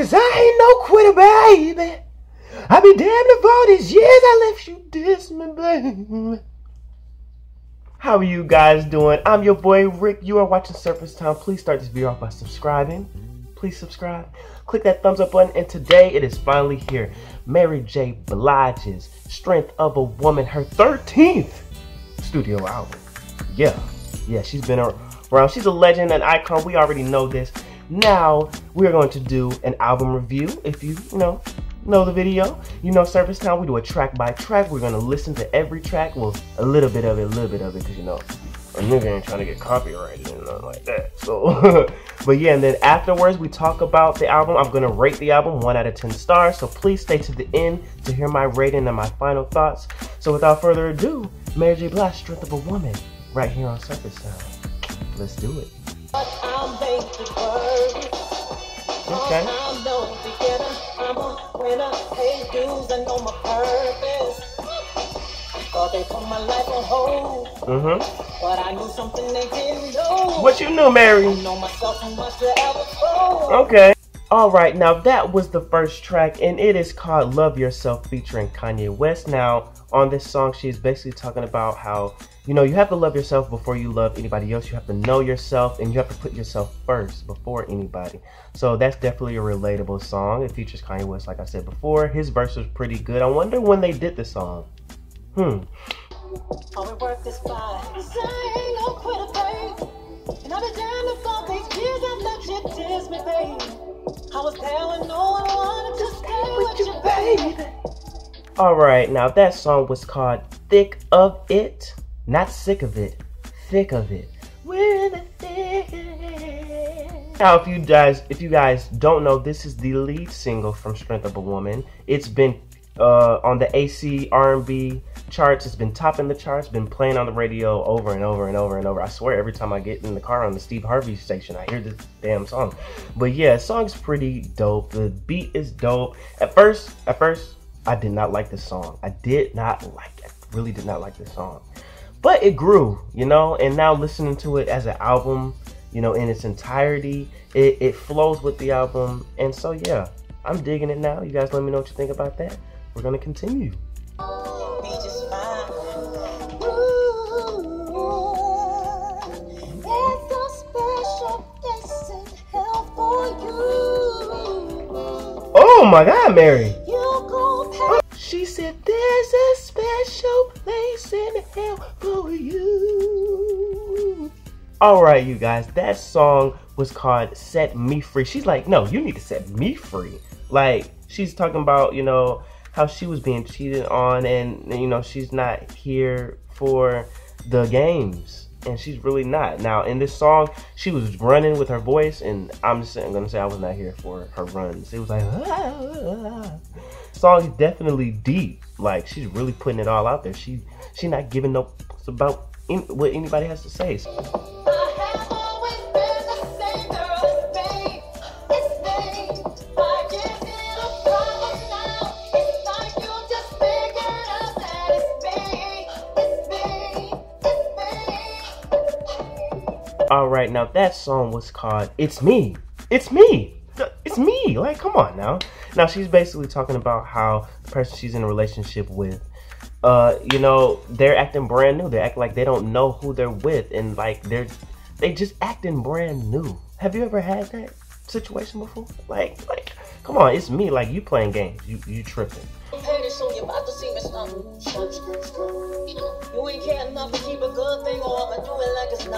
Cause I ain't no quitter, baby. I be damned if all these years I left you diss me, baby. How are you guys doing? I'm your boy Rick. You are watching Surface Town. Please start this video off by subscribing. Please subscribe. Click that thumbs up button. And today it is finally here. Mary J. Blige's Strength of a Woman, her 13th studio album. Yeah, she's been around. She's a legend, an icon. We already know this. Now we're going to do an album review. If you know the video, Surface Town, we do a track by track. We're gonna listen to every track, well, a little bit of it, because a nigga ain't trying to get copyrighted and nothing like that. So, but yeah, and then afterwards we talk about the album. I'm gonna rate the album 1 out of 10 stars. So please stay to the end to hear my rating and my final thoughts. So without further ado, Mary J. Blige, Strength of a Woman, right here on Surface Town. Let's do it. Okay. But I knew something they didn't know. What you knew, Mary? I know myself too much to ever fall. Okay. Alright, now that was the first track, and it is called Love Yourself featuring Kanye West. Now, on this song, she's basically talking about how, you have to love yourself before you love anybody else. You have to know yourself, and you have to put yourself first before anybody. So that's definitely a relatable song. It features Kanye West, like I said before. His verse was pretty good. I wonder when they did this song. All we work is fine. I ain't no quitter, babe. And I've been damned if all these years I let you diss me, babe. I was there when no one wanted to stay with you, baby. Alright, now that song was called Thick of It. Not sick of it. Thick of it. We're in the thick of it. Now, if you guys don't know, this is the lead single from Strength of a Woman. It's been on the AC R&B charts. It's been topping the charts, been playing on the radio over and over and over and over. I swear every time I get in the car on the Steve Harvey station, I hear this damn song. But yeah, the song's pretty dope. The beat is dope. At first, I did not like this song. I really did not like this song. But it grew, and now listening to it as an album, in its entirety, it flows with the album. And so yeah, I'm digging it now. You guys let me know what you think about that. We're gonna continue. Oh my God, Mary! She said there's a special place in hell for you. Alright, you guys, that song was called Set Me Free. She's like, no, you need to set me free. Like, she's talking about, how she was being cheated on, and, she's not here for the games. And she's really not. Now, in this song, she was running with her voice, and I'm just going to say I was not here for her runs. It was like, The song is definitely deep. Like, she's really putting it all out there. She not giving no fucks about what anybody has to say. Alright, now that song was called It's Me. It's me. It's me. Like, come on now. Now, she's basically talking about how the person she's in a relationship with, they're acting brand new. They act like they don't know who they're with, and like they just acting brand new. Have you ever had that situation before? Like, come on, it's me. Like, you playing games. You tripping.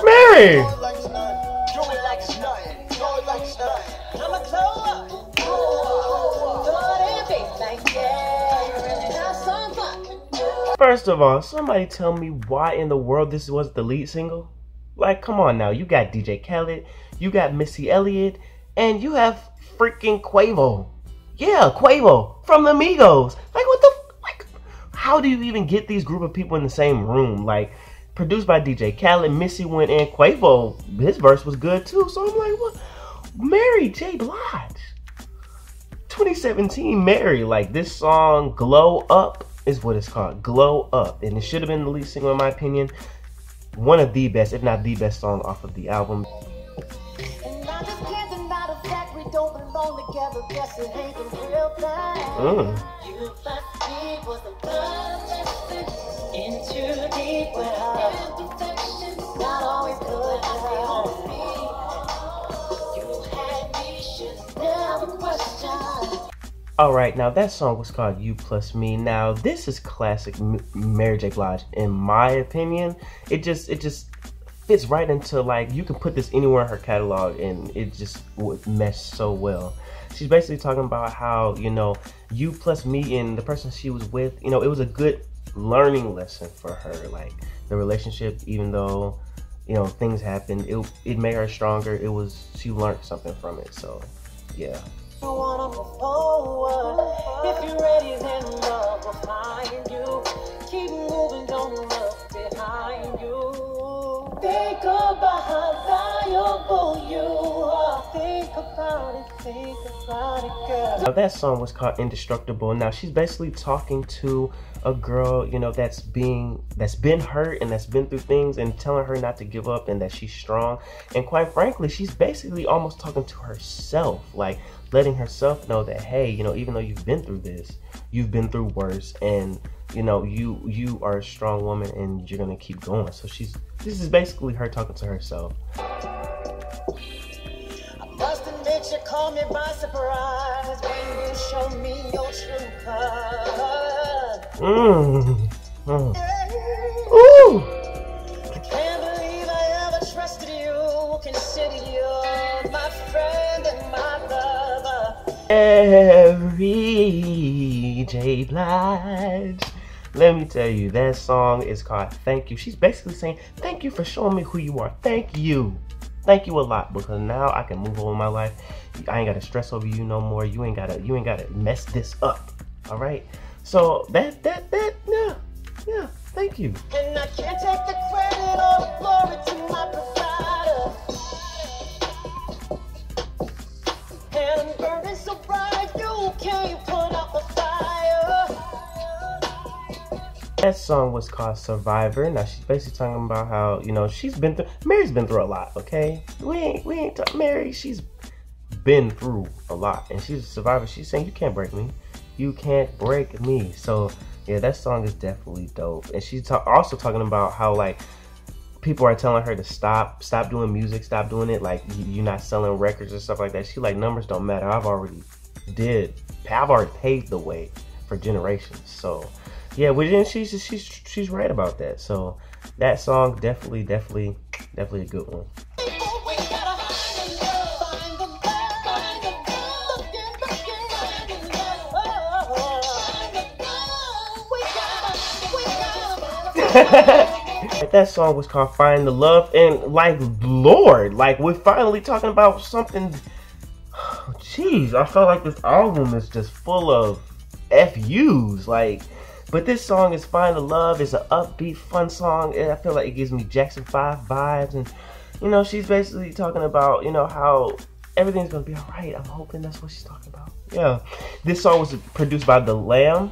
Mary! First of all, somebody tell me why in the world this was the lead single? Like, come on now. You got DJ Khaled, you got Missy Elliott, and you have freaking Quavo. Yeah, Quavo from the Migos. Like, what the how do you even get these group of people in the same room? Like, produced by DJ Khaled, Missy went in, Quavo, his verse was good too. So I'm like, what? Mary J. Blige. 2017 Mary. Like, this song, Glow Up, is what it's called. Glow Up. And it should have been the lead single, in my opinion. One of the best, if not the best song off of the album. And I just can't deny the fact we don't belong together. ever guess it ain't the real thing. You plus me was the blood lesson. In too deep without imperfection. Not always good. You had me, should never question. Alright, now that song was called You Plus Me. Now this is classic Mary J. Blige in my opinion. It just fits right into, like, you can put this anywhere in her catalog and it just would mesh so well. She's basically talking about how, you know, you plus me and the person she was with, you know, it was a good learning lesson for her. Like, the relationship, even though, you know, things happened, it made her stronger. She learned something from it. So yeah. If you're ready, then love will find you. Keep moving, don't look behind you. Think about how valuable you are. Think about it, girl. Now that song was called Indestructible. Now she's basically talking to a girl, you know, that's been hurt and that's been through things, and telling her not to give up and that she's strong. And quite frankly, she's basically almost talking to herself, like letting herself know that, hey, you know, even though you've been through this, you've been through worse, and you know, you are a strong woman and you're gonna keep going. So this is basically her talking to herself. I must admit you caught me by surprise when you showed me your true colors. Ooh. I can't believe I ever trusted you. Consider you my friend and my lover. Mary J. Blige. Let me tell you, that song is called Thank You. She's basically saying, thank you for showing me who you are. Thank you. Thank you a lot, because now I can move on with my life. I ain't gotta stress over you no more. You ain't gotta mess this up. All right. So yeah, thank you. And I can't take the credit or glory to my provider. And I'm burning so bright you can't put out the fire. That song was called Survivor. Now she's basically talking about how, you know, Mary's been through a lot, okay? We ain't talking Mary, she's been through a lot, and she's a survivor. She's saying, you can't break me. You can't break me. So yeah, that song is definitely dope. And she's also talking about how, like, people are telling her to stop doing music, stop doing it, like you're not selling records and stuff like that. She like, numbers don't matter. I've already paved the way for generations. So yeah, but she's right about that. So that song definitely a good one. That song was called Find the Love, and like, Lord, like, we're finally talking about something. Jeez, I felt like this album is just full of FUs, like, but this song is Find the Love. It's an upbeat, fun song, and I feel like it gives me Jackson 5 vibes. And you know, she's basically talking about, you know, how everything's gonna be all right. I'm hoping that's what she's talking about. Yeah, this song was produced by the Lamb,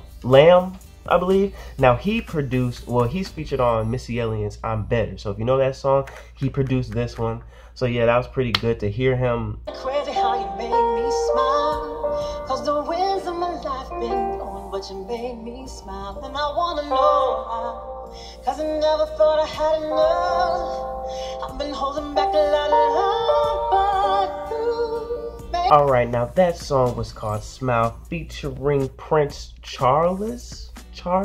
I believe. Now he's featured on Missy Elliott's I'm Better. So if you know that song, he produced this one. So yeah, that was pretty good to hear him. Crazy how you make me smile, cause the winds of my life been blowing, but you made me smile. And I wanna know how, cause I never thought I had enough. I've been holding back a lot of love, but you. Alright, now that song was called Smile, featuring Prince Charles, I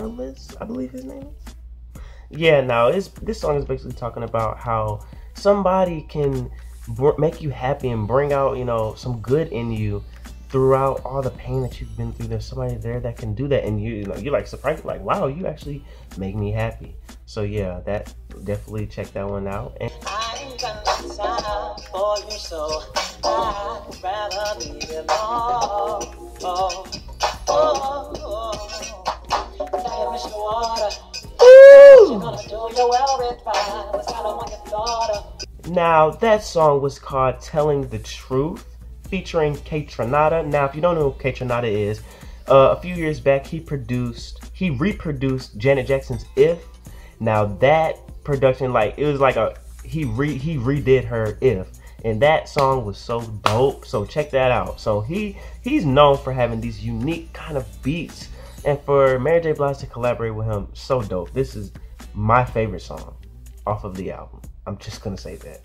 believe his name is. Yeah, now this song is basically talking about how somebody can make you happy and bring out, you know, some good in you throughout all the pain that you've been through. There's somebody there that can do that, and you're like surprised, like, wow, you actually make me happy. So yeah, that definitely check that one out. And I ain't got no time for you, so I'd rather leave it alone. Now that song was called Telling the Truth, featuring Kaytranada. Now if you don't know who Kaytranada is, a few years back he reproduced Janet Jackson's If. Now that production, like, it was like he redid her If, and that song was so dope. So check that out. So he's known for having these unique kind of beats, and for Mary J. Blige to collaborate with him, so dope. This is my favorite song off of the album. I'm just gonna say that.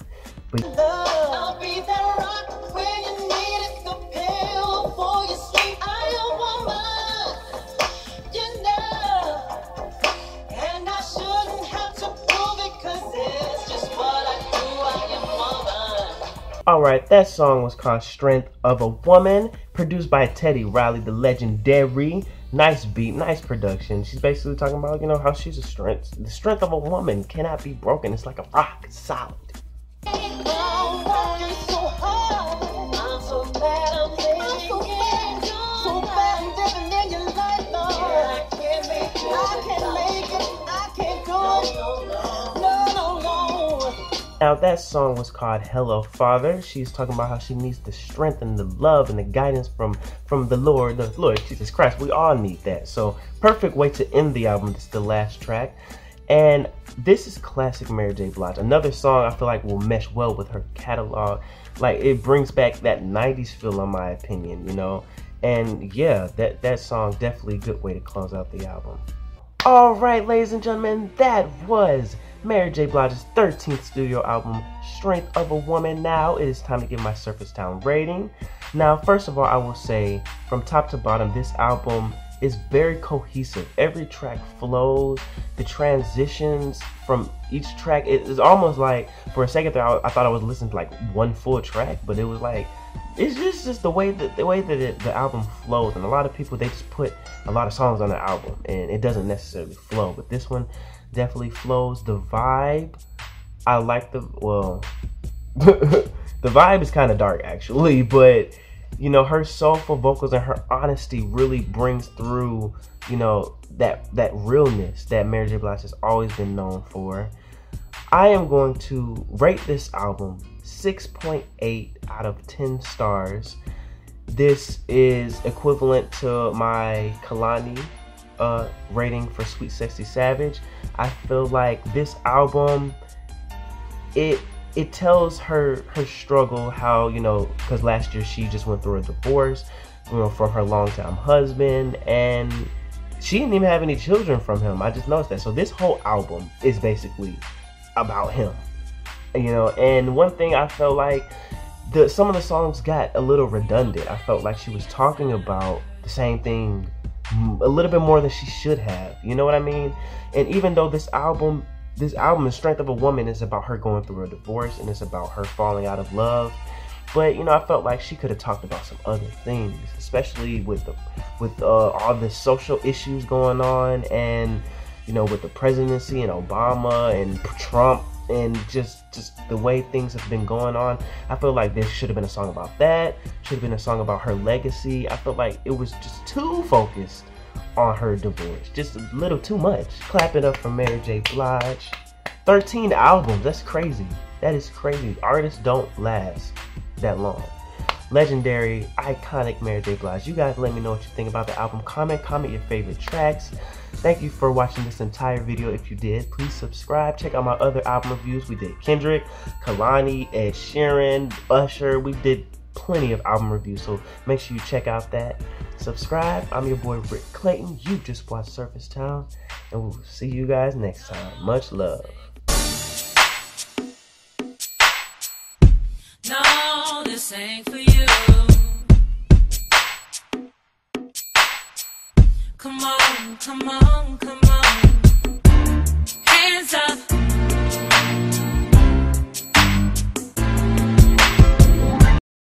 But I'll be that rock when you need it, the pill for your sleep. I am woman, you know, and I shouldn't have to prove it, 'cause it's just what I do. I am woman. alright, that song was called Strength of a Woman, produced by Teddy Riley, the legendary. Nice beat, nice production. She's basically talking about, you know, how she's a strength. The strength of a woman cannot be broken. It's like a rock, it's solid. I'm working so hard. I'm so glad I'm living. So glad I'm living in your life, Lord. I can't make it. I can't do it. No. Now that song was called Hello Father. She's talking about how she needs the strength and the love and the guidance from the Lord Jesus Christ. We all need that. So perfect way to end the album. This is the last track. And this is classic Mary J. Blige. Another song I feel like will mesh well with her catalog. Like, it brings back that 90s feel, in my opinion, you know. And yeah, that song definitely a good way to close out the album. Alright, ladies and gentlemen, that was Mary J. Blige's 13th studio album, Strength of a Woman. Now it is time to give my Surface Town rating. Now, first of all, I will say from top to bottom, this album is very cohesive. Every track flows. The transitions from each track, it is almost like, for a second there, I thought I was listening to like one full track, but it was like, it's just the way that the album flows. And a lot of people, they just put a lot of songs on the album and it doesn't necessarily flow, but this one definitely flows. The vibe, I like the vibe is kind of dark actually, but you know, her soulful vocals and her honesty really brings through, you know, that realness that Mary J. Blige has always been known for. I am going to rate this album 6.8 out of 10 stars. This is equivalent to my Kalani rating for Sweet Sexy Savage. I feel like this album, it tells her struggle, how, you know, because last year she just went through a divorce, you know, from her longtime husband, and she didn't even have any children from him. I just noticed that. So this whole album is basically about him, you know. And one thing I felt like, some of the songs got a little redundant. I felt like she was talking about the same thing a little bit more than she should have, you know what I mean? And even though this album, The Strength of a Woman, is about her going through a divorce and it's about her falling out of love, but you know, I felt like she could have talked about some other things, especially with all the social issues going on, and you know, with the presidency and Obama and Trump, and just the way things have been going on. I feel like there should have been a song about that, should have been a song about her legacy. I felt like it was just too focused on her divorce, just a little too much. Clap it up for Mary J. Blige. 13 albums, that's crazy. That is crazy. Artists don't last that long. Legendary, iconic Mary J. Blige. You guys let me know what you think about the album. Comment your favorite tracks. Thank you for watching this entire video. If you did, please subscribe. Check out my other album reviews. We did Kendrick, Kalani, Ed Sheeran, Usher. We did plenty of album reviews, so make sure you check out that. Subscribe. I'm your boy Rick Clayton. You just watched Surface Town, and we'll see you guys next time. Much love. No, this ain't for you. Come on, come on, come on.